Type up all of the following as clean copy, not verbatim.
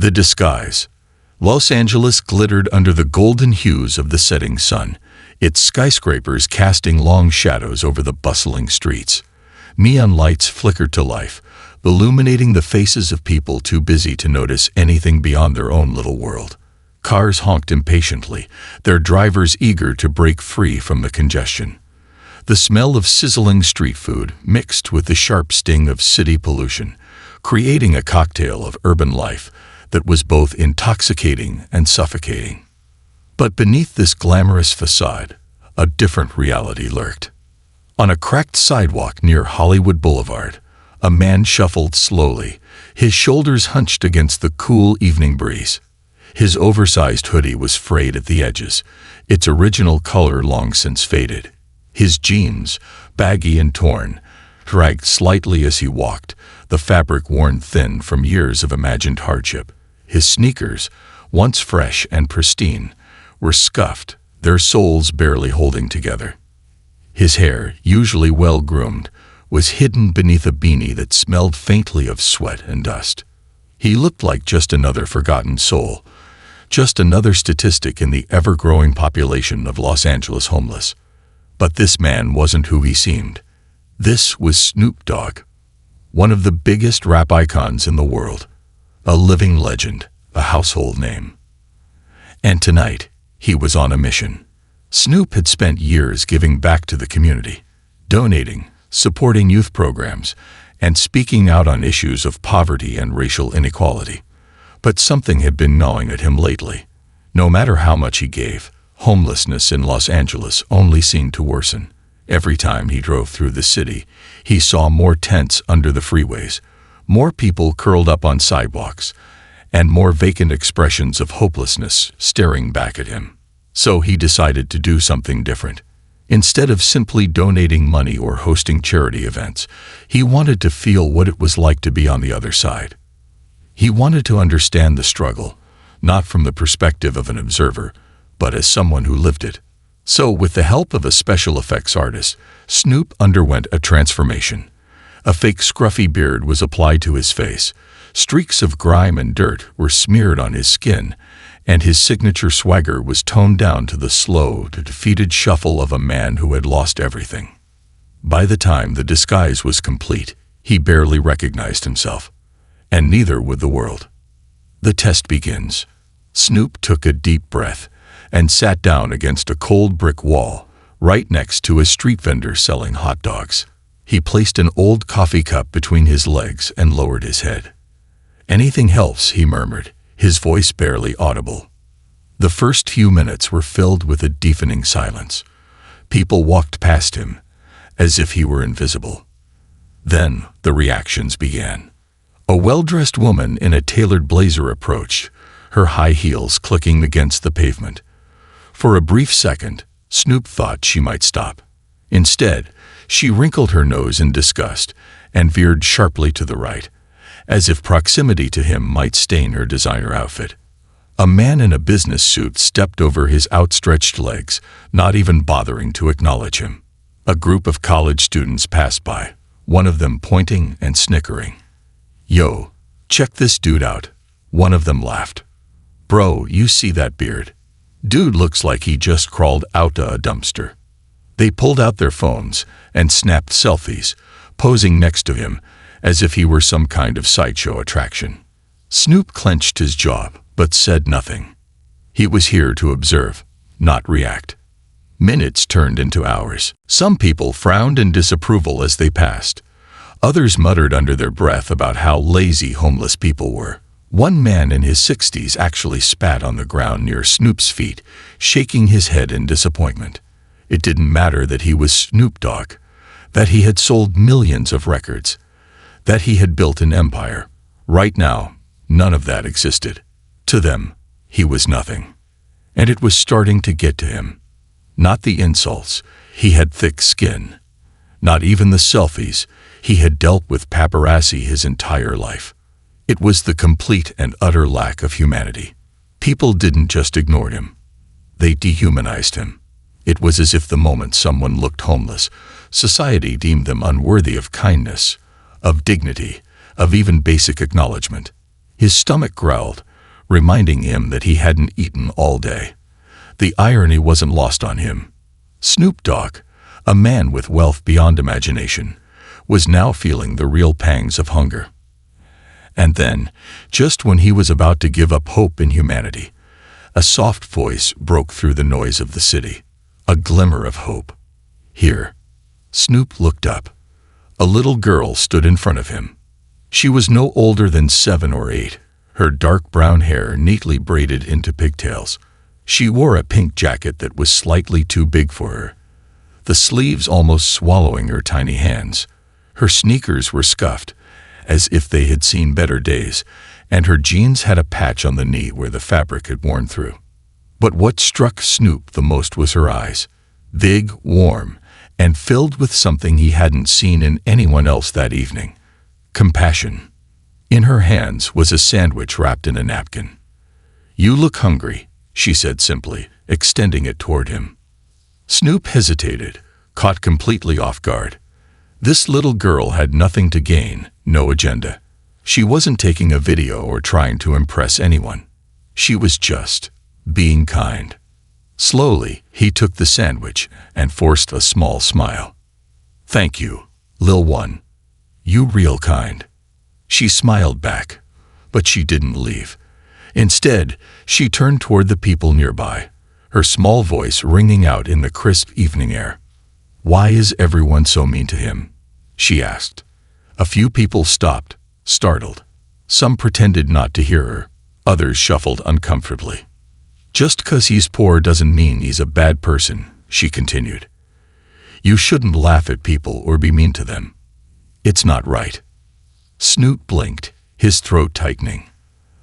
The disguise. Los Angeles glittered under the golden hues of the setting sun, its skyscrapers casting long shadows over the bustling streets. Neon lights flickered to life, illuminating the faces of people too busy to notice anything beyond their own little world. Cars honked impatiently, their drivers eager to break free from the congestion. The smell of sizzling street food mixed with the sharp sting of city pollution, creating a cocktail of urban life that was both intoxicating and suffocating. But beneath this glamorous facade, a different reality lurked. On a cracked sidewalk near Hollywood Boulevard, a man shuffled slowly, his shoulders hunched against the cool evening breeze. His oversized hoodie was frayed at the edges, its original color long since faded. His jeans, baggy and torn, dragged slightly as he walked, the fabric worn thin from years of imagined hardship. His sneakers, once fresh and pristine, were scuffed, their soles barely holding together. His hair, usually well-groomed, was hidden beneath a beanie that smelled faintly of sweat and dust. He looked like just another forgotten soul, just another statistic in the ever-growing population of Los Angeles homeless. But this man wasn't who he seemed. This was Snoop Dogg, one of the biggest rap icons in the world, a living legend, a household name. And tonight, he was on a mission. Snoop had spent years giving back to the community, donating, supporting youth programs, and speaking out on issues of poverty and racial inequality. But something had been gnawing at him lately. No matter how much he gave, homelessness in Los Angeles only seemed to worsen. Every time he drove through the city, he saw more tents under the freeways, more people curled up on sidewalks, and more vacant expressions of hopelessness staring back at him. So he decided to do something different. Instead of simply donating money or hosting charity events, he wanted to feel what it was like to be on the other side. He wanted to understand the struggle, not from the perspective of an observer, but as someone who lived it. So, with the help of a special effects artist, Snoop underwent a transformation. A fake scruffy beard was applied to his face, streaks of grime and dirt were smeared on his skin, and his signature swagger was toned down to the slow, defeated shuffle of a man who had lost everything. By the time the disguise was complete, he barely recognized himself, and neither would the world. The test begins. Snoop took a deep breath and sat down against a cold brick wall, right next to a street vendor selling hot dogs. He placed an old coffee cup between his legs and lowered his head. "Anything helps," he murmured, his voice barely audible. The first few minutes were filled with a deafening silence. People walked past him, as if he were invisible. Then the reactions began. A well-dressed woman in a tailored blazer approached, her high heels clicking against the pavement. For a brief second, Snoop thought she might stop. Instead, she wrinkled her nose in disgust and veered sharply to the right, as if proximity to him might stain her designer outfit. A man in a business suit stepped over his outstretched legs, not even bothering to acknowledge him. A group of college students passed by, one of them pointing and snickering. "Yo, check this dude out," one of them laughed. "Bro, you see that beard? Dude looks like he just crawled out of a dumpster." They pulled out their phones and snapped selfies, posing next to him as if he were some kind of sideshow attraction. Snoop clenched his jaw, but said nothing. He was here to observe, not react. Minutes turned into hours. Some people frowned in disapproval as they passed. Others muttered under their breath about how lazy homeless people were. One man in his 60s actually spat on the ground near Snoop's feet, shaking his head in disappointment. It didn't matter that he was Snoop Dogg, that he had sold millions of records, that he had built an empire. Right now, none of that existed. To them, he was nothing. And it was starting to get to him. Not the insults, he had thick skin. Not even the selfies, he had dealt with paparazzi his entire life. It was the complete and utter lack of humanity. People didn't just ignore him. They dehumanized him. It was as if the moment someone looked homeless, society deemed them unworthy of kindness, of dignity, of even basic acknowledgement. His stomach growled, reminding him that he hadn't eaten all day. The irony wasn't lost on him. Snoop Dogg, a man with wealth beyond imagination, was now feeling the real pangs of hunger. And then, just when he was about to give up hope in humanity, a soft voice broke through the noise of the city, a glimmer of hope. Here. Snoop looked up. A little girl stood in front of him. She was no older than 7 or 8, her dark brown hair neatly braided into pigtails. She wore a pink jacket that was slightly too big for her, the sleeves almost swallowing her tiny hands. Her sneakers were scuffed, as if they had seen better days, and her jeans had a patch on the knee where the fabric had worn through. But what struck Snoop the most was her eyes, big, warm, and filled with something he hadn't seen in anyone else that evening: compassion. In her hands was a sandwich wrapped in a napkin. "You look hungry," she said simply, extending it toward him. Snoop hesitated, caught completely off guard. This little girl had nothing to gain, no agenda. She wasn't taking a video or trying to impress anyone. She was just being kind. Slowly, he took the sandwich and forced a small smile. "Thank you, Lil One. You real kind." She smiled back, but she didn't leave. Instead, she turned toward the people nearby, her small voice ringing out in the crisp evening air. "Why is everyone so mean to him?" she asked. A few people stopped, startled. Some pretended not to hear her. Others shuffled uncomfortably. "Just 'cause he's poor doesn't mean he's a bad person," she continued. "You shouldn't laugh at people or be mean to them. It's not right." Snoop blinked, his throat tightening.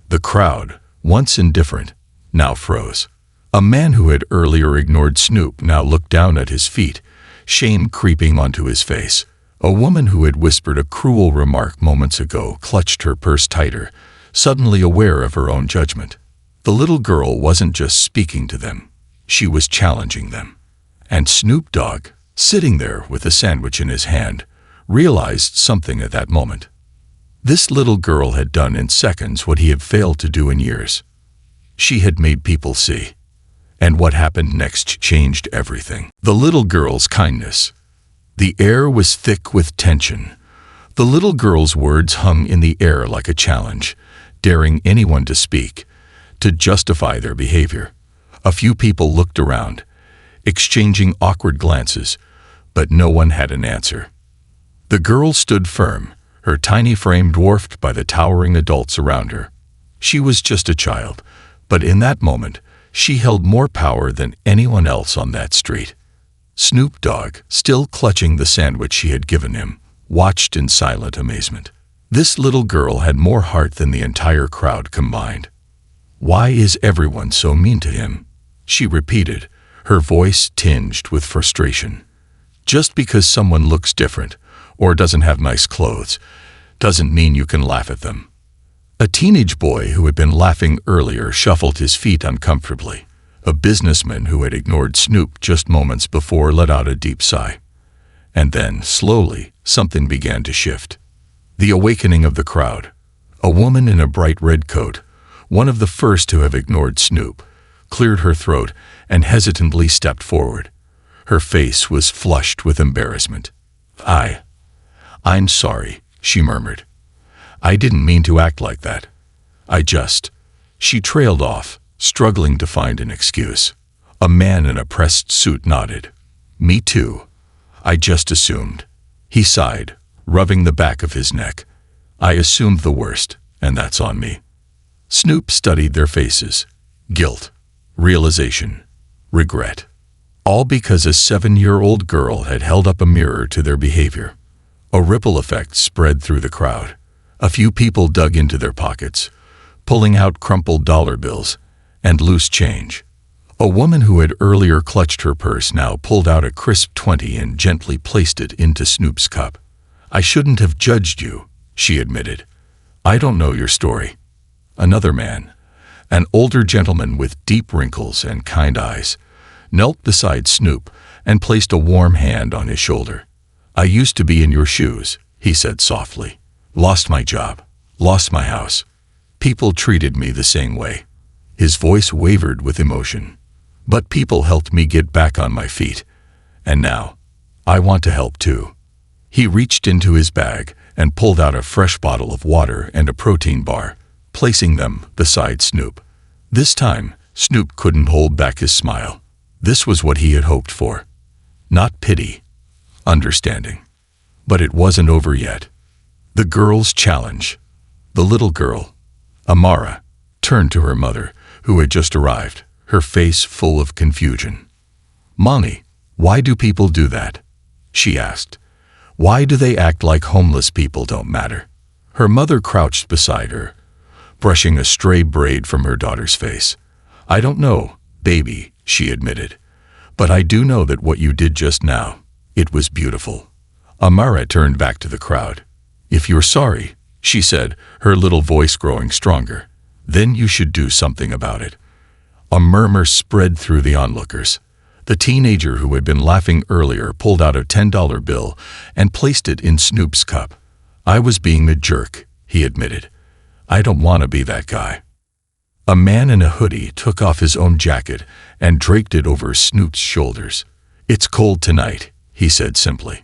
The crowd, once indifferent, now froze. A man who had earlier ignored Snoop now looked down at his feet, shame creeping onto his face. A woman who had whispered a cruel remark moments ago clutched her purse tighter, suddenly aware of her own judgment. The little girl wasn't just speaking to them, she was challenging them. And Snoop Dogg, sitting there with a sandwich in his hand, realized something at that moment. This little girl had done in seconds what he had failed to do in years. She had made people see. And what happened next changed everything. The little girl's kindness. The air was thick with tension. The little girl's words hung in the air like a challenge, daring anyone to speak, to justify their behavior. A few people looked around, exchanging awkward glances, but no one had an answer. The girl stood firm, her tiny frame dwarfed by the towering adults around her. She was just a child, but in that moment, she held more power than anyone else on that street. Snoop Dogg, still clutching the sandwich she had given him, watched in silent amazement. This little girl had more heart than the entire crowd combined. "Why is everyone so mean to him?" she repeated, her voice tinged with frustration. "Just because someone looks different or doesn't have nice clothes doesn't mean you can laugh at them." A teenage boy who had been laughing earlier shuffled his feet uncomfortably. A businessman who had ignored Snoop just moments before let out a deep sigh. And then, slowly, something began to shift. The awakening of the crowd. A woman in a bright red coat, one of the first to have ignored Snoop, cleared her throat and hesitantly stepped forward. Her face was flushed with embarrassment. I'm sorry," she murmured. "I didn't mean to act like that. She trailed off, struggling to find an excuse. A man in a pressed suit nodded. "Me too. I just assumed." He sighed, rubbing the back of his neck. "I assumed the worst, and that's on me." Snoop studied their faces. Guilt, realization, regret. All because a 7-year-old girl had held up a mirror to their behavior. A ripple effect spread through the crowd. A few people dug into their pockets, pulling out crumpled dollar bills and loose change. A woman who had earlier clutched her purse now pulled out a crisp 20 and gently placed it into Snoop's cup. "I shouldn't have judged you," she admitted. "I don't know your story." Another man, an older gentleman with deep wrinkles and kind eyes, knelt beside Snoop and placed a warm hand on his shoulder. "I used to be in your shoes," he said softly. "Lost my job, lost my house. People treated me the same way." His voice wavered with emotion. "But people helped me get back on my feet. And now, I want to help too." He reached into his bag and pulled out a fresh bottle of water and a protein bar, placing them beside Snoop. This time, Snoop couldn't hold back his smile. This was what he had hoped for. Not pity, understanding. But it wasn't over yet. The girl's challenge. The little girl, Amara, turned to her mother, who had just arrived, her face full of confusion. "Mommy, why do people do that?" she asked. "Why do they act like homeless people don't matter?" Her mother crouched beside her, brushing a stray braid from her daughter's face. "I don't know, baby," she admitted. "But I do know that what you did just now, it was beautiful." Amara turned back to the crowd. "If you're sorry," she said, her little voice growing stronger, "then you should do something about it." A murmur spread through the onlookers. The teenager who had been laughing earlier pulled out a $10 bill and placed it in Snoop's cup. "I was being a jerk," he admitted. "I don't want to be that guy." A man in a hoodie took off his own jacket and draped it over Snoop's shoulders. "It's cold tonight," he said simply.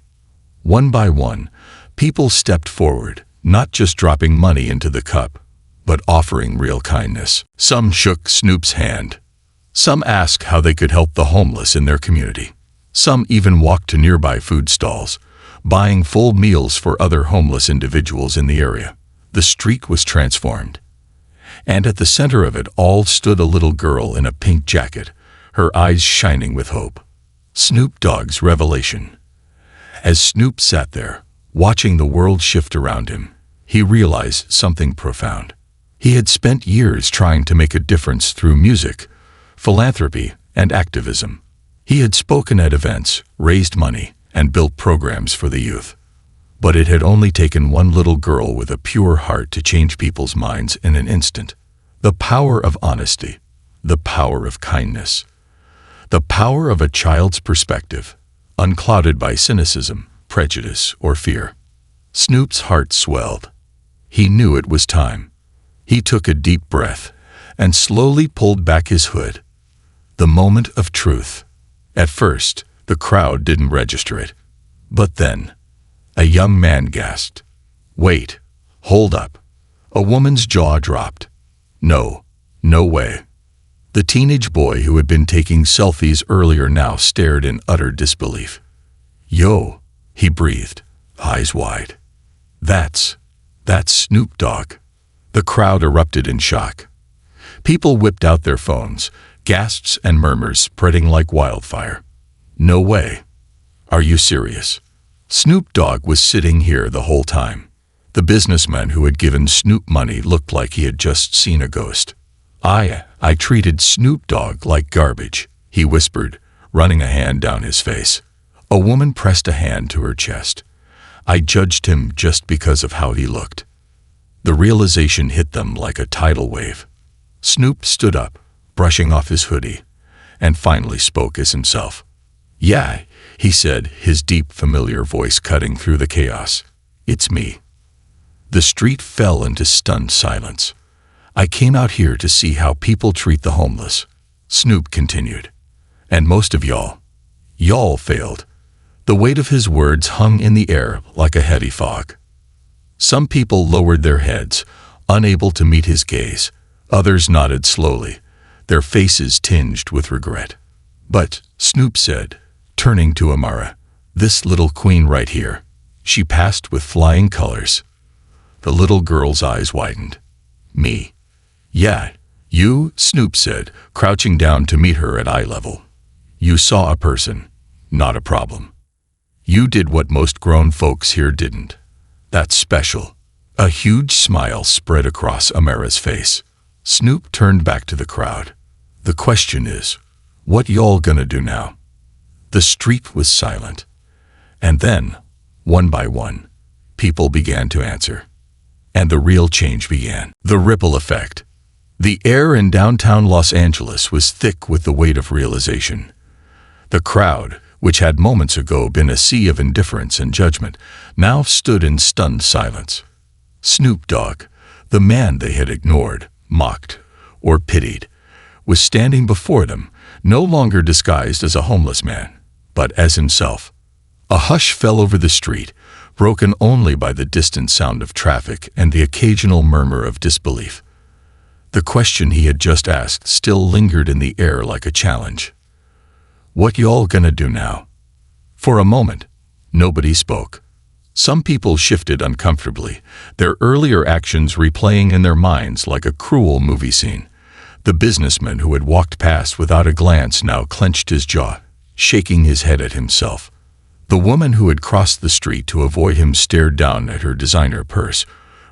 One by one, people stepped forward, not just dropping money into the cup, but offering real kindness. Some shook Snoop's hand. Some asked how they could help the homeless in their community. Some even walked to nearby food stalls, buying full meals for other homeless individuals in the area. The street was transformed. And at the center of it all stood a little girl in a pink jacket, her eyes shining with hope. Snoop Dogg's revelation. As Snoop sat there, watching the world shift around him, he realized something profound. He had spent years trying to make a difference through music, philanthropy, and activism. He had spoken at events, raised money, and built programs for the youth. But it had only taken one little girl with a pure heart to change people's minds in an instant. The power of honesty, the power of kindness, the power of a child's perspective, unclouded by cynicism, prejudice, or fear. Snoop's heart swelled. He knew it was time. He took a deep breath and slowly pulled back his hood. The moment of truth. At first, the crowd didn't register it. But then, a young man gasped. "Wait, hold up." A woman's jaw dropped. "No, no way." The teenage boy who had been taking selfies earlier now stared in utter disbelief. "Yo," he breathed, eyes wide. That's Snoop Dogg." The crowd erupted in shock. People whipped out their phones, gasps and murmurs spreading like wildfire. "No way. Are you serious?" Snoop Dogg was sitting here the whole time. The businessman who had given Snoop money looked like he had just seen a ghost. I treated Snoop Dogg like garbage," he whispered, running a hand down his face. A woman pressed a hand to her chest. "I judged him just because of how he looked." The realization hit them like a tidal wave. Snoop stood up, brushing off his hoodie, and finally spoke as himself. "Yeah," he said, his deep, familiar voice cutting through the chaos. "It's me." The street fell into stunned silence. "I came out here to see how people treat the homeless," Snoop continued. "And most of y'all failed." The weight of his words hung in the air like a heavy fog. Some people lowered their heads, unable to meet his gaze. Others nodded slowly, their faces tinged with regret. "But," Snoop said, turning to Amara, "this little queen right here, she passed with flying colors." The little girl's eyes widened. "Me?" "Yeah, you," Snoop said, crouching down to meet her at eye level. "You saw a person, not a problem. You did what most grown folks here didn't. That's special." A huge smile spread across Amara's face. Snoop turned back to the crowd. "The question is, what y'all gonna do now?" The street was silent. And then, one by one, people began to answer. And the real change began. The ripple effect. The air in downtown Los Angeles was thick with the weight of realization. The crowd, which had moments ago been a sea of indifference and judgment, now stood in stunned silence. Snoop Dogg, The man they had ignored, mocked, or pitied was standing before them, no longer disguised as a homeless man, but as himself. A hush fell over the street, broken only by the distant sound of traffic and the occasional murmur of disbelief. The question he had just asked still lingered in the air like a challenge. "What y'all gonna do now?" For a moment, nobody spoke. Some people shifted uncomfortably, their earlier actions replaying in their minds like a cruel movie scene. The businessman who had walked past without a glance now clenched his jaw, shaking his head at himself. The woman who had crossed the street to avoid him stared down at her designer purse,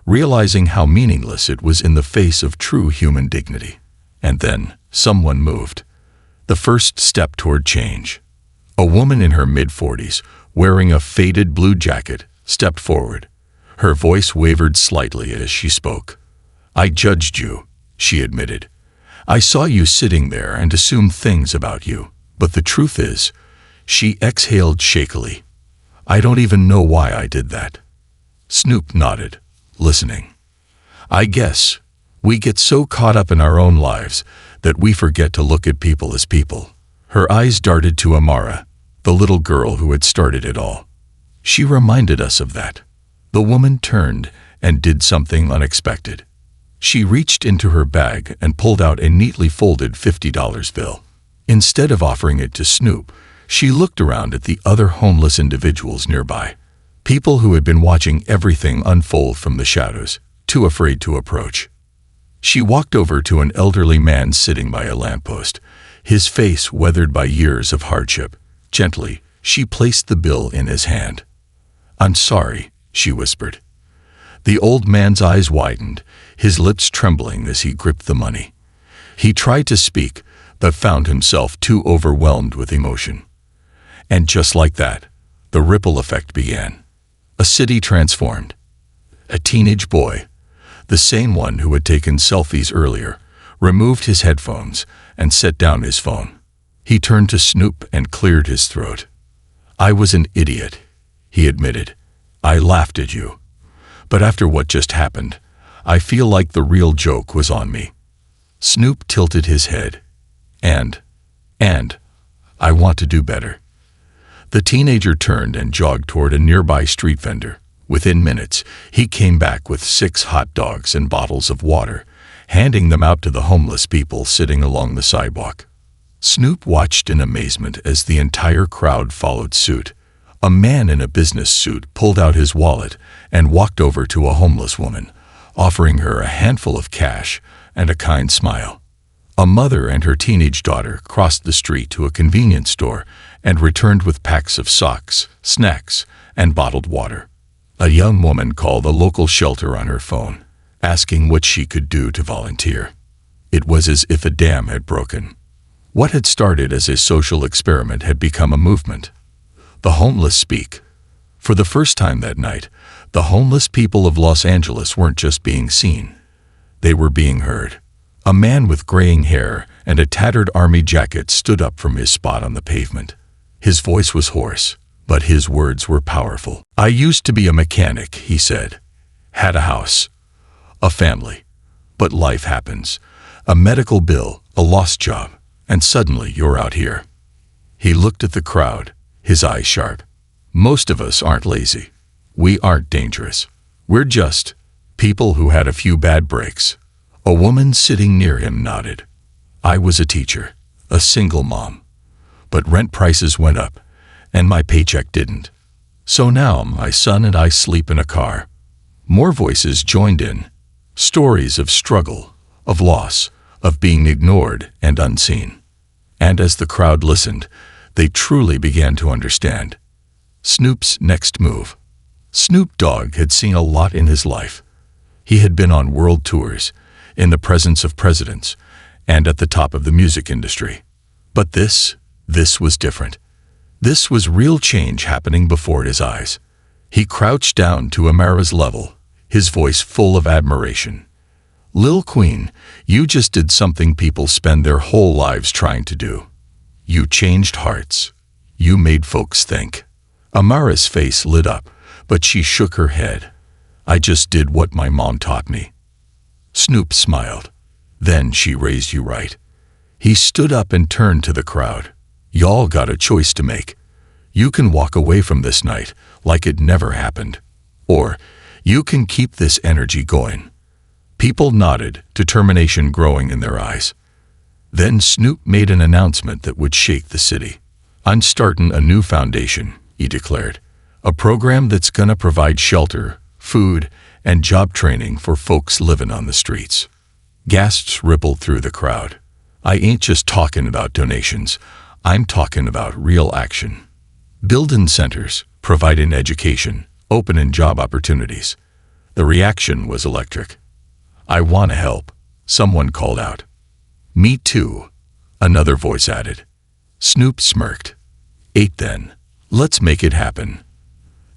realizing how meaningless it was in the face of true human dignity. And then, someone moved. The first step toward change. A woman in her mid-40s, wearing a faded blue jacket, stepped forward. Her voice wavered slightly as she spoke. "I judged you," she admitted. "I saw you sitting there and assumed things about you. But the truth is," she exhaled shakily, "I don't even know why I did that." Snoop nodded, listening. "I guess we get so caught up in our own lives that we forget to look at people as people." Her eyes darted to Amara, the little girl who had started it all. She reminded us of that. The woman turned and did something unexpected. She reached into her bag and pulled out a neatly folded $50 bill. Instead of offering it to Snoop, she looked around at the other homeless individuals nearby, people who had been watching everything unfold from the shadows, too afraid to approach. She walked over to an elderly man sitting by a lamppost, his face weathered by years of hardship. Gently, she placed the bill in his hand. "I'm sorry," she whispered. The old man's eyes widened, his lips trembling as he gripped the money. He tried to speak, but found himself too overwhelmed with emotion. And just like that, the ripple effect began. A city transformed. A teenage boy, the same one who had taken selfies earlier, removed his headphones and set down his phone. He turned to Snoop and cleared his throat. "I was an idiot," he admitted. "I laughed at you. But after what just happened, I feel like the real joke was on me." Snoop tilted his head. And I want to do better." The teenager turned and jogged toward a nearby street vendor. Within minutes, he came back with 6 hot dogs and bottles of water, handing them out to the homeless people sitting along the sidewalk. Snoop watched in amazement as the entire crowd followed suit. A man in a business suit pulled out his wallet and walked over to a homeless woman, offering her a handful of cash and a kind smile. A mother and her teenage daughter crossed the street to a convenience store and returned with packs of socks, snacks, and bottled water. A young woman called a local shelter on her phone, asking what she could do to volunteer. It was as if a dam had broken. What had started as a social experiment had become a movement. The homeless speak. For the first time that night, the homeless people of Los Angeles weren't just being seen. They were being heard. A man with graying hair and a tattered army jacket stood up from his spot on the pavement. His voice was hoarse, but his words were powerful. "I used to be a mechanic," he said. "Had a house, a family. But life happens. A medical bill, a lost job, and suddenly you're out here." He looked at the crowd, his eyes sharp. "Most of us aren't lazy. We aren't dangerous. We're just people who had a few bad breaks." A woman sitting near him nodded. "I was a teacher, a single mom. But rent prices went up, and my paycheck didn't. So now my son and I sleep in a car." More voices joined in. Stories of struggle, of loss, of being ignored and unseen. And as the crowd listened, they truly began to understand. Snoop's next move. Snoop Dogg had seen a lot in his life. He had been on world tours, in the presence of presidents, and at the top of the music industry. But this was different. This was real change happening before his eyes. He crouched down to Amara's level, his voice full of admiration. "Lil Queen, you just did something people spend their whole lives trying to do. You changed hearts. You made folks think." Amara's face lit up, but she shook her head. "I just did what my mom taught me." Snoop smiled. Then she raised you right. He stood up and turned to the crowd. Y'all got a choice to make. You can walk away from this night like it never happened. Or you can keep this energy going. People nodded, determination growing in their eyes. Then Snoop made an announcement that would shake the city. I'm starting a new foundation, he declared. A program that's gonna provide shelter, food, and job training for folks living on the streets. Gasps rippled through the crowd. I ain't just talking about donations. I'm talking about real action. Building centers, providing education, opening job opportunities. The reaction was electric. I want to help, someone called out. Me too, another voice added. Snoop smirked. Then, let's make it happen.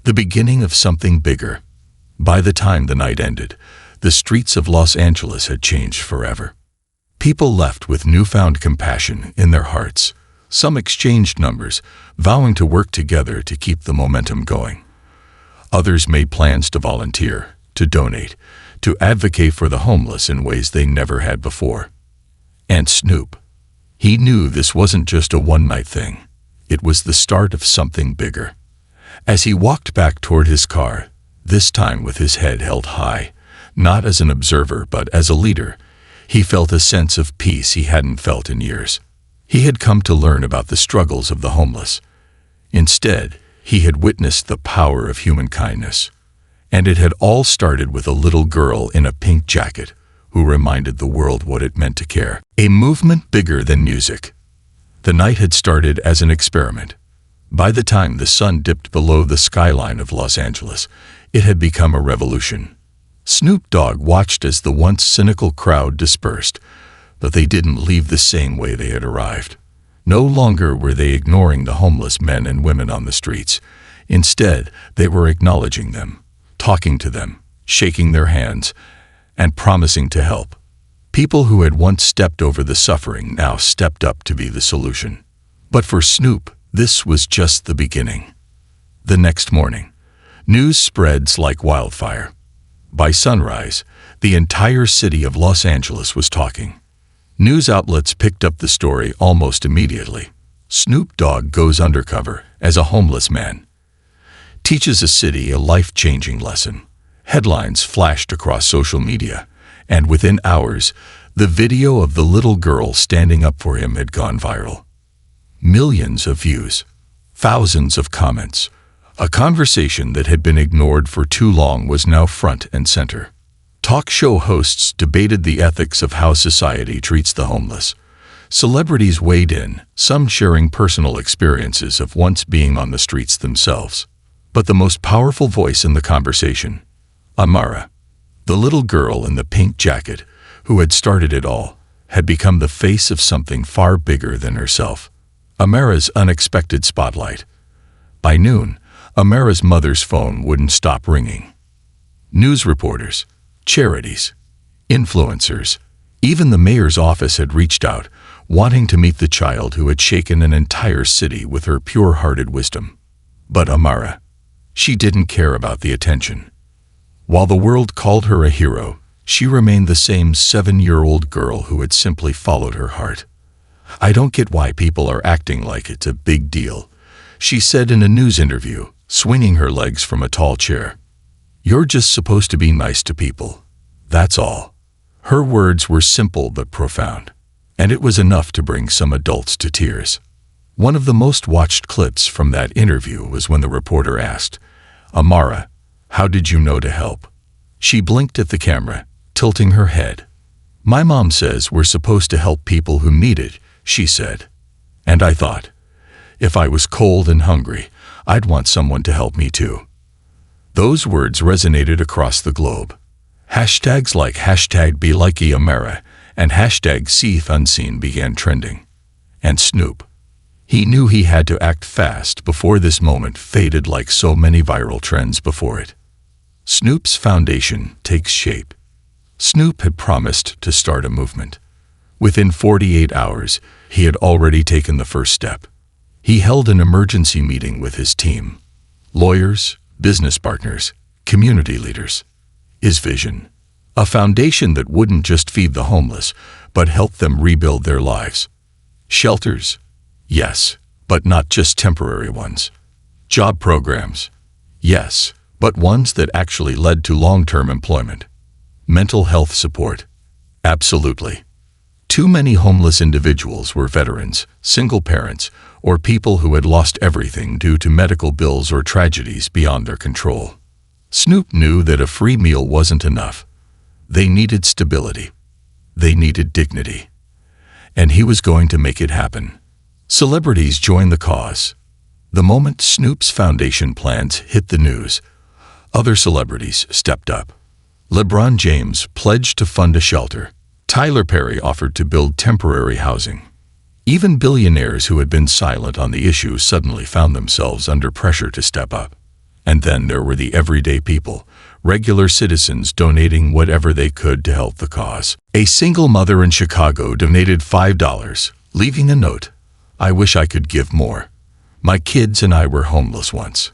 The beginning of something bigger. By the time the night ended, the streets of Los Angeles had changed forever. People left with newfound compassion in their hearts. Some exchanged numbers, vowing to work together to keep the momentum going. Others made plans to volunteer, to donate, to advocate for the homeless in ways they never had before. And Snoop, he knew this wasn't just a one-night thing. It was the start of something bigger. As he walked back toward his car, this time with his head held high, not as an observer but as a leader, he felt a sense of peace he hadn't felt in years. He had come to learn about the struggles of the homeless. Instead, he had witnessed the power of human kindness. And it had all started with a little girl in a pink jacket who reminded the world what it meant to care. A movement bigger than music. The night had started as an experiment. By the time the sun dipped below the skyline of Los Angeles, it had become a revolution. Snoop Dogg watched as the once cynical crowd dispersed, but they didn't leave the same way they had arrived. No longer were they ignoring the homeless men and women on the streets. Instead, they were acknowledging them, talking to them, shaking their hands, and promising to help. People who had once stepped over the suffering now stepped up to be the solution. But for Snoop, this was just the beginning. The next morning, news spreads like wildfire. By sunrise, the entire city of Los Angeles was talking. News outlets picked up the story almost immediately. Snoop Dogg goes undercover as a homeless man. Teaches a city a life-changing lesson. Headlines flashed across social media, and within hours, the video of the little girl standing up for him had gone viral. Millions of views, thousands of comments. A conversation that had been ignored for too long was now front and center. Talk show hosts debated the ethics of how society treats the homeless. Celebrities weighed in, some sharing personal experiences of once being on the streets themselves. But the most powerful voice in the conversation, Amara, the little girl in the pink jacket who had started it all, had become the face of something far bigger than herself. Amara's unexpected spotlight. By noon, Amara's mother's phone wouldn't stop ringing. News reporters, charities, influencers, even the mayor's office had reached out, wanting to meet the child who had shaken an entire city with her pure-hearted wisdom. But Amara, she didn't care about the attention. While the world called her a hero, she remained the same 7-year-old girl who had simply followed her heart. I don't get why people are acting like it's a big deal, she said in a news interview, swinging her legs from a tall chair. You're just supposed to be nice to people. That's all. Her words were simple but profound, and it was enough to bring some adults to tears. One of the most watched clips from that interview was when the reporter asked, Amara, how did you know to help? She blinked at the camera, tilting her head. My mom says we're supposed to help people who need it, she said. And I thought, if I was cold and hungry, I'd want someone to help me too. Those words resonated across the globe. Hashtags like #BeLikeAmara and #SeeItUnseen began trending. And Snoop, he knew he had to act fast before this moment faded like so many viral trends before it. Snoop's foundation takes shape. Snoop had promised to start a movement. Within 48 hours, he had already taken the first step. He held an emergency meeting with his team. Lawyers, business partners, community leaders. His vision, A foundation that wouldn't just feed the homeless, but help them rebuild their lives. Shelters? Yes, but not just temporary ones. Job programs? Yes, but ones that actually led to long-term employment. Mental health support? Absolutely. Too many homeless individuals were veterans, single parents, or people who had lost everything due to medical bills or tragedies beyond their control. Snoop knew that a free meal wasn't enough. They needed stability. They needed dignity. And he was going to make it happen. Celebrities joined the cause. The moment Snoop's foundation plans hit the news, other celebrities stepped up. LeBron James pledged to fund a shelter. Tyler Perry offered to build temporary housing. Even billionaires who had been silent on the issue suddenly found themselves under pressure to step up. And then there were the everyday people, regular citizens donating whatever they could to help the cause. A single mother in Chicago donated $5, leaving a note. "I wish I could give more. My kids and I were homeless once.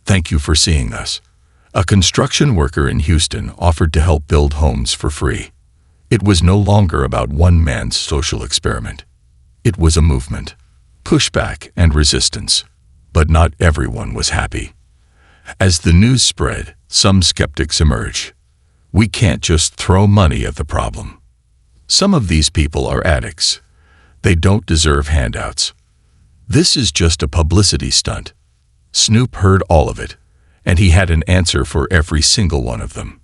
Thank you for seeing us." A construction worker in Houston offered to help build homes for free. It was no longer about one man's social experiment. It was a movement, pushback and resistance. But not everyone was happy. As the news spread, some skeptics emerged. We can't just throw money at the problem. Some of these people are addicts. They don't deserve handouts. This is just a publicity stunt. Snoop heard all of it, and he had an answer for every single one of them.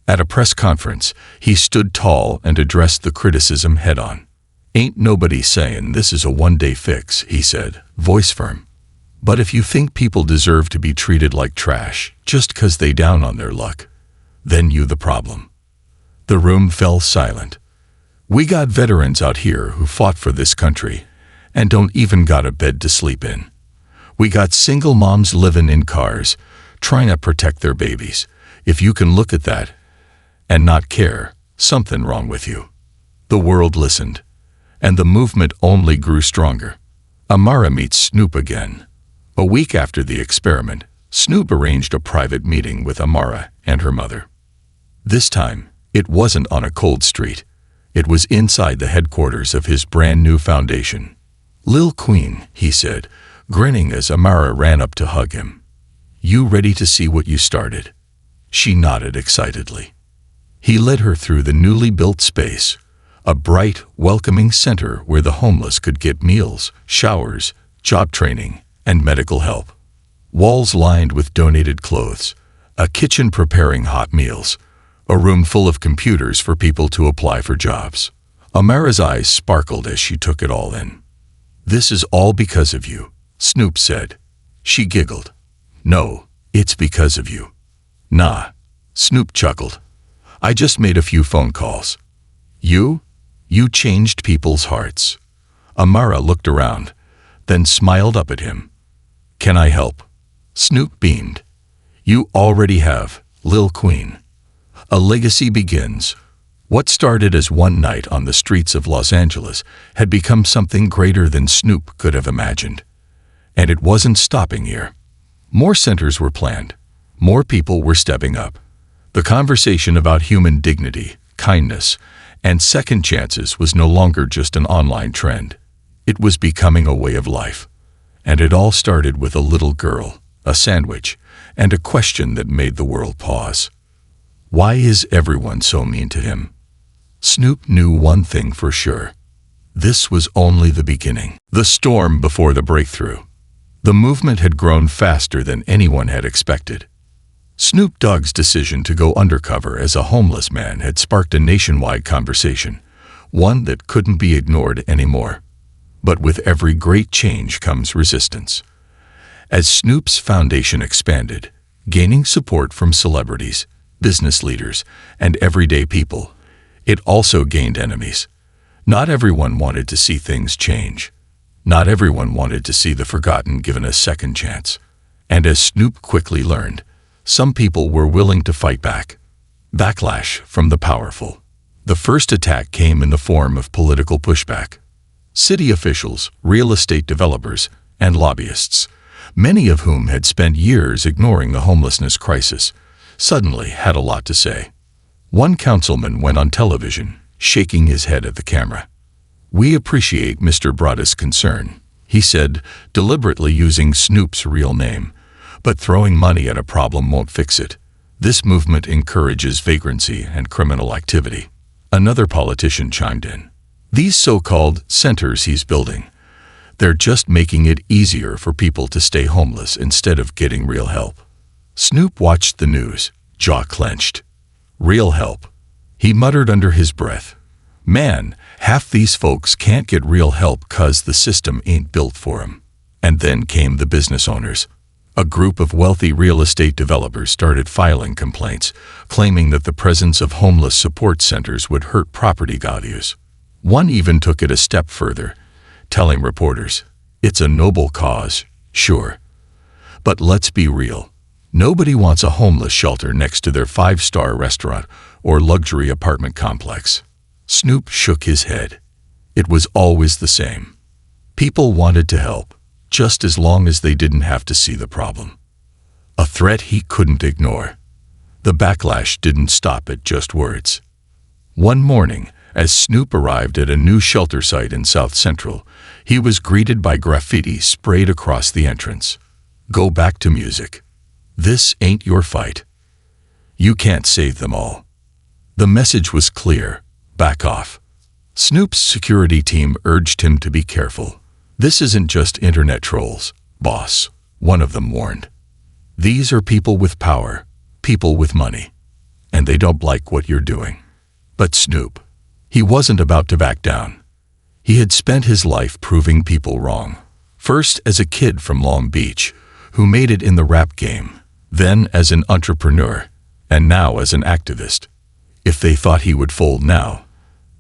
At a press conference, he stood tall and addressed the criticism head-on. "Ain't nobody saying this is a one-day fix," he said, voice firm. "But if you think people deserve to be treated like trash just 'cause they down on their luck, then you the problem." The room fell silent. "We got veterans out here who fought for this country and don't even got a bed to sleep in. We got single moms living in cars, trying to protect their babies. If you can look at that and not care, something wrong with you." The world listened, and the movement only grew stronger. Amara meets Snoop again. A week after the experiment, Snoop arranged a private meeting with Amara and her mother. This time, it wasn't on a cold street. It was inside the headquarters of his brand new foundation. "Lil Queen," he said, grinning as Amara ran up to hug him. "You ready to see what you started?" She nodded excitedly. He led her through the newly built space, a bright, welcoming center where the homeless could get meals, showers, job training, and medical help. Walls lined with donated clothes, a kitchen preparing hot meals, a room full of computers for people to apply for jobs. Amara's eyes sparkled as she took it all in. "This is all because of you," Snoop said. She giggled. "No, it's because of you." "Nah," Snoop chuckled. "I just made a few phone calls." You changed people's hearts." Amara looked around, then smiled up at him. "Can I help?" Snoop beamed. "You already have, Lil Queen." A legacy begins. What started as one night on the streets of Los Angeles had become something greater than Snoop could have imagined. And it wasn't stopping here. More centers were planned. More people were stepping up. The conversation about human dignity, kindness, and second chances was no longer just an online trend. It was becoming a way of life. And it all started with a little girl, a sandwich, and a question that made the world pause. Why is everyone so mean to him? Snoop knew one thing for sure. This was only the beginning. The storm before the breakthrough. The movement had grown faster than anyone had expected. Snoop Dogg's decision to go undercover as a homeless man had sparked a nationwide conversation, one that couldn't be ignored anymore. But with every great change comes resistance. As Snoop's foundation expanded, gaining support from celebrities, business leaders, and everyday people, it also gained enemies. Not everyone wanted to see things change. Not everyone wanted to see the forgotten given a second chance. And as Snoop quickly learned, some people were willing to fight back. Backlash from the powerful. The first attack came in the form of political pushback. City officials, real estate developers, and lobbyists, many of whom had spent years ignoring the homelessness crisis, suddenly had a lot to say. One councilman went on television, shaking his head at the camera. "We appreciate Mr. Broada's concern," he said, deliberately using Snoop's real name. "But throwing money at a problem won't fix it. This movement encourages vagrancy and criminal activity." Another politician chimed in. "These so-called centers he's building, they're just making it easier for people to stay homeless instead of getting real help." Snoop watched the news, jaw clenched. "Real help," he muttered under his breath. "Man, half these folks can't get real help 'cause the system ain't built for 'em." And then came the business owners. A group of wealthy real estate developers started filing complaints, claiming that the presence of homeless support centers would hurt property values. One even took it a step further, telling reporters, "It's a noble cause, sure. But let's be real. Nobody wants a homeless shelter next to their 5-star restaurant or luxury apartment complex." Snoop shook his head. It was always the same. People wanted to help, just as long as they didn't have to see the problem. A threat he couldn't ignore. The backlash didn't stop at just words. One morning, as Snoop arrived at a new shelter site in South Central, he was greeted by graffiti sprayed across the entrance. "Go back to music. This ain't your fight. You can't save them all." The message was clear: back off. Snoop's security team urged him to be careful. "This isn't just internet trolls, boss," one of them warned. "These are people with power, people with money, and they don't like what you're doing." But Snoop, he wasn't about to back down. He had spent his life proving people wrong. First as a kid from Long Beach, who made it in the rap game, then as an entrepreneur, and now as an activist. If they thought he would fold now,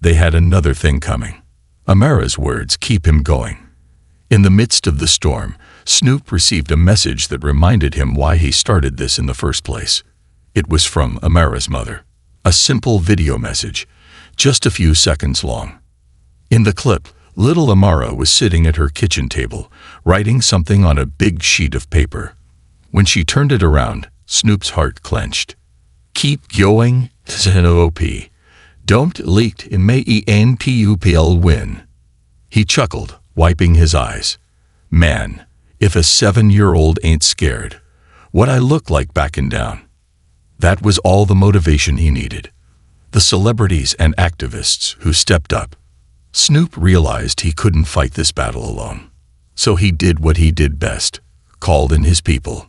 they had another thing coming. Amara's words keep him going. In the midst of the storm, Snoop received a message that reminded him why he started this in the first place. It was from Amara's mother. A simple video message, just a few seconds long. In the clip, little Amara was sitting at her kitchen table, writing something on a big sheet of paper. When she turned it around, Snoop's heart clenched. "Keep going, Snoopy. Don't leak in May ENTUPL win." He chuckled, wiping his eyes. "Man, if a 7-year-old ain't scared, what I look like backing down." That was all the motivation he needed. The celebrities and activists who stepped up. Snoop realized he couldn't fight this battle alone. So he did what he did best, called in his people.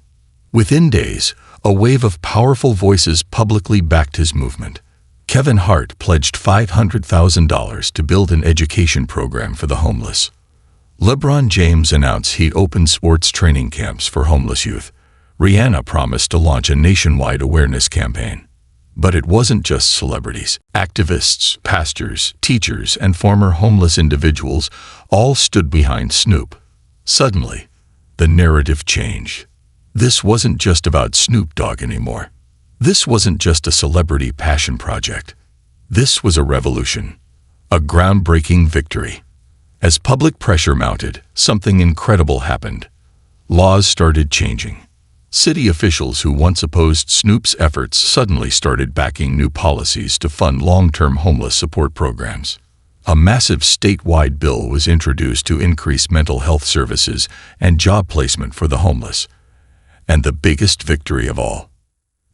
Within days, a wave of powerful voices publicly backed his movement. Kevin Hart pledged $500,000 to build an education program for the homeless. LeBron James announced he'd open sports training camps for homeless youth. Rihanna promised to launch a nationwide awareness campaign. But it wasn't just celebrities. Activists, pastors, teachers, and former homeless individuals all stood behind Snoop. Suddenly, the narrative changed. This wasn't just about Snoop Dogg anymore. This wasn't just a celebrity passion project. This was a revolution, a groundbreaking victory. As public pressure mounted, something incredible happened. Laws started changing. City officials who once opposed Snoop's efforts suddenly started backing new policies to fund long-term homeless support programs. A massive statewide bill was introduced to increase mental health services and job placement for the homeless. And the biggest victory of all,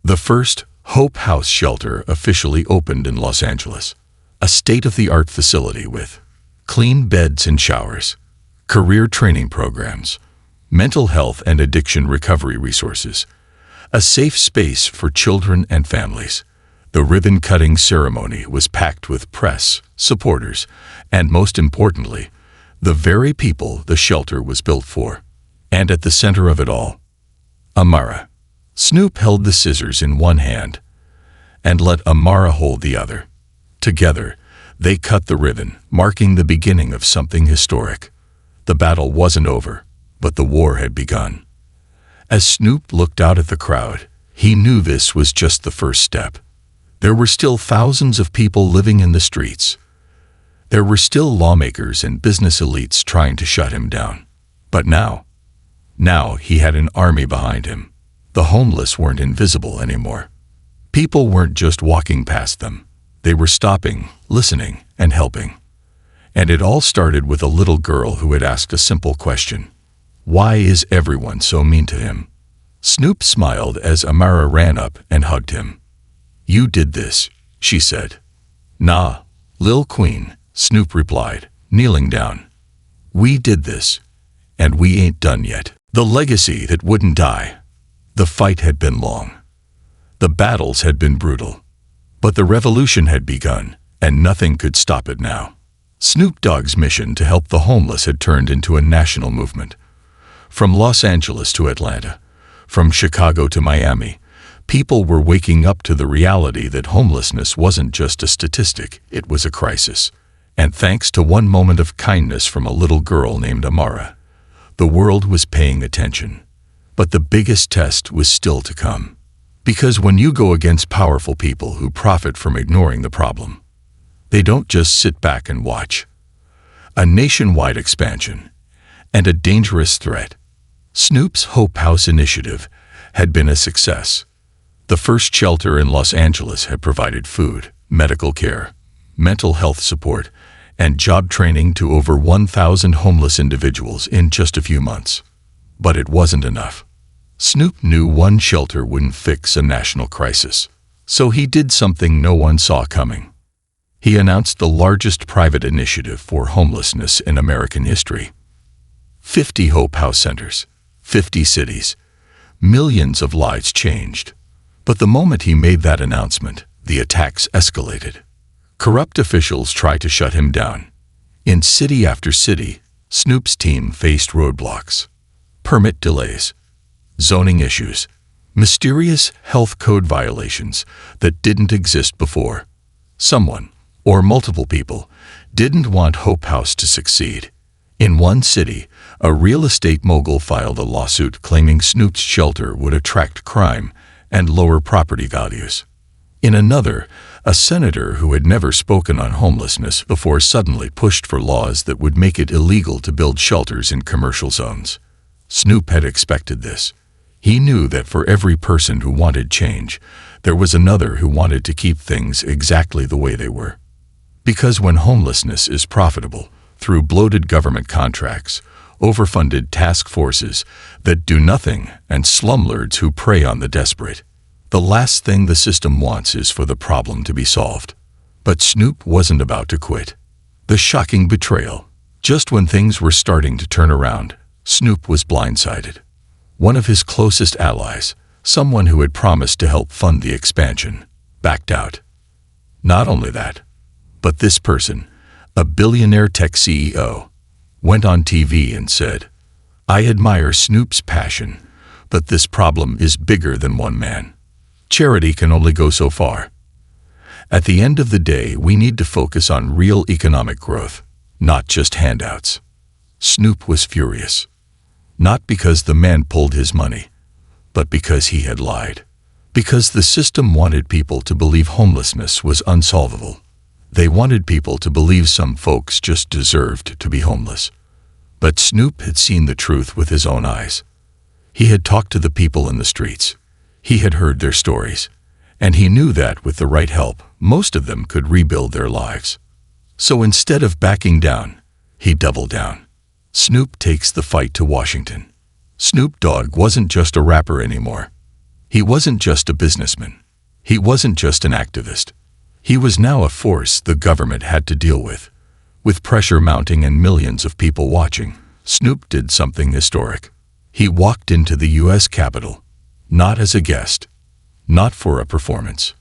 the first Hope House shelter officially opened in Los Angeles. A state-of-the-art facility with clean beds and showers, career training programs, mental health and addiction recovery resources, a safe space for children and families. The ribbon-cutting ceremony was packed with press, supporters, and most importantly, the very people the shelter was built for. And at the center of it all, Amara. Snoop held the scissors in one hand and let Amara hold the other. Together, they cut the ribbon, marking the beginning of something historic. The battle wasn't over, but the war had begun. As Snoop looked out at the crowd, he knew this was just the first step. There were still thousands of people living in the streets. There were still lawmakers and business elites trying to shut him down. But now he had an army behind him. The homeless weren't invisible anymore. People weren't just walking past them. They were stopping, listening, and helping. And it all started with a little girl who had asked a simple question. Why is everyone so mean to him? Snoop smiled as Amara ran up and hugged him. You did this, she said. Nah, Lil Queen, Snoop replied, kneeling down. We did this, and we ain't done yet. The legacy that wouldn't die. The fight had been long. The battles had been brutal. But the revolution had begun, and nothing could stop it now. Snoop Dogg's mission to help the homeless had turned into a national movement. From Los Angeles to Atlanta, from Chicago to Miami, people were waking up to the reality that homelessness wasn't just a statistic, it was a crisis. And thanks to one moment of kindness from a little girl named Amara, the world was paying attention. But the biggest test was still to come. Because when you go against powerful people who profit from ignoring the problem, they don't just sit back and watch. A nationwide expansion and a dangerous threat. Snoop's Hope House initiative had been a success. The first shelter in Los Angeles had provided food, medical care, mental health support, and job training to over 1,000 homeless individuals in just a few months. But it wasn't enough. Snoop knew one shelter wouldn't fix a national crisis, so he did something no one saw coming. He announced the largest private initiative for homelessness in American history. 50 Hope House centers, 50 cities, millions of lives changed. But the moment he made that announcement, the attacks escalated. Corrupt officials tried to shut him down. In city after city, Snoop's team faced roadblocks, permit delays, zoning issues, mysterious health code violations that didn't exist before. Someone, or multiple people, didn't want Hope House to succeed. In one city, a real estate mogul filed a lawsuit claiming Snoop's shelter would attract crime and lower property values. In another, a senator who had never spoken on homelessness before suddenly pushed for laws that would make it illegal to build shelters in commercial zones. Snoop had expected this. He knew that for every person who wanted change, there was another who wanted to keep things exactly the way they were. Because when homelessness is profitable, through bloated government contracts, overfunded task forces that do nothing, and slumlords who prey on the desperate, the last thing the system wants is for the problem to be solved. But Snoop wasn't about to quit. The shocking betrayal. Just when things were starting to turn around, Snoop was blindsided. One of his closest allies, someone who had promised to help fund the expansion, backed out. Not only that, but this person, a billionaire tech CEO, went on TV and said, "I admire Snoop's passion, but this problem is bigger than one man. Charity can only go so far. At the end of the day, we need to focus on real economic growth, not just handouts." Snoop was furious. Not because the man pulled his money, but because he had lied. Because the system wanted people to believe homelessness was unsolvable. They wanted people to believe some folks just deserved to be homeless. But Snoop had seen the truth with his own eyes. He had talked to the people in the streets. He had heard their stories. And he knew that with the right help, most of them could rebuild their lives. So instead of backing down, he doubled down. Snoop takes the fight to Washington. Snoop Dogg wasn't just a rapper anymore. He wasn't just a businessman. He wasn't just an activist. He was now a force the government had to deal with. With pressure mounting and millions of people watching, Snoop did something historic. He walked into the U.S. Capitol, not as a guest, not for a performance,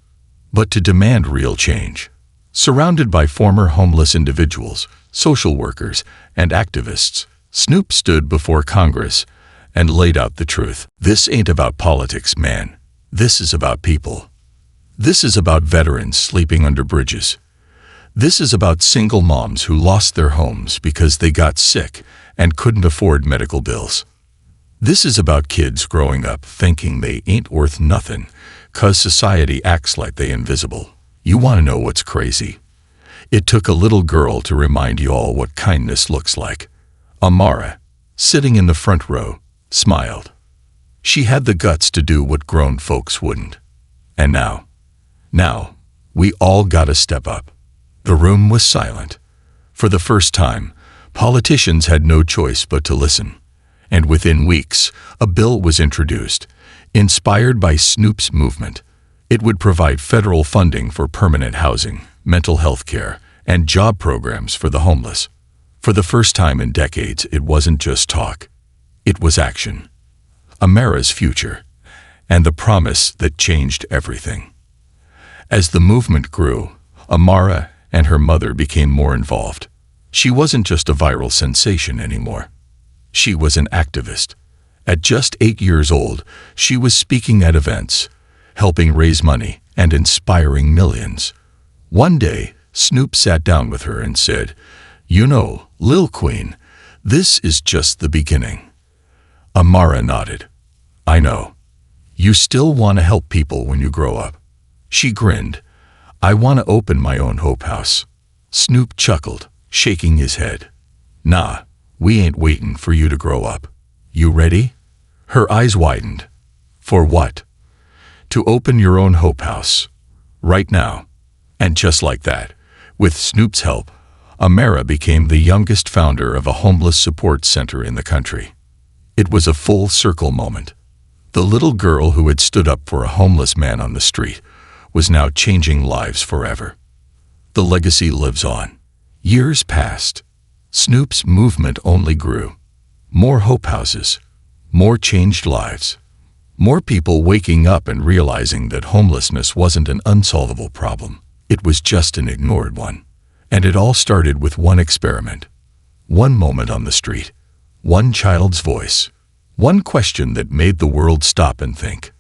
but to demand real change. Surrounded by former homeless individuals, social workers, and activists, Snoop stood before Congress and laid out the truth. This ain't about politics, man. This is about people. This is about veterans sleeping under bridges. This is about single moms who lost their homes because they got sick and couldn't afford medical bills. This is about kids growing up thinking they ain't worth nothing 'cause society acts like they invisible. You want to know what's crazy? It took a little girl to remind you all what kindness looks like. Amara, sitting in the front row, smiled. She had the guts to do what grown folks wouldn't. And now, Now, we all gotta step up. The room was silent. For the first time, politicians had no choice but to listen. And within weeks, a bill was introduced, inspired by Snoop's movement. It would provide federal funding for permanent housing, mental health care, and job programs for the homeless. For the first time in decades, it wasn't just talk. It was action. Amara's future, and the promise that changed everything. As the movement grew, Amara and her mother became more involved. She wasn't just a viral sensation anymore. She was an activist. At just 8 years old, she was speaking at events, helping raise money and inspiring millions. One day, Snoop sat down with her and said, "You know, Lil Queen, this is just the beginning." Amara nodded. "I know. You still want to help people when you grow up." She grinned. "I want to open my own Hope House." Snoop chuckled, shaking his head. "Nah, we ain't waiting for you to grow up. You ready?" Her eyes widened. "For what?" "To open your own Hope House. Right now." And just like that, with Snoop's help, Amara became the youngest founder of a homeless support center in the country. It was a full circle moment. The little girl who had stood up for a homeless man on the street was now changing lives forever. The legacy lives on. Years passed. Snoop's movement only grew. More Hope Houses, more changed lives, more people waking up and realizing that homelessness wasn't an unsolvable problem. It was just an ignored one. And it all started with one experiment. One moment on the street. One child's voice. One question that made the world stop and think.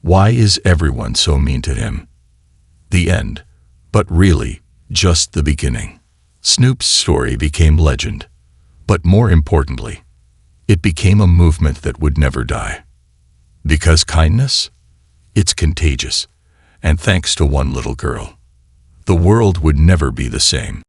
Why is everyone so mean to him? The end. But really, just the beginning. Snoop's story became legend. But more importantly, it became a movement that would never die. Because kindness? It's contagious. And thanks to one little girl, the world would never be the same.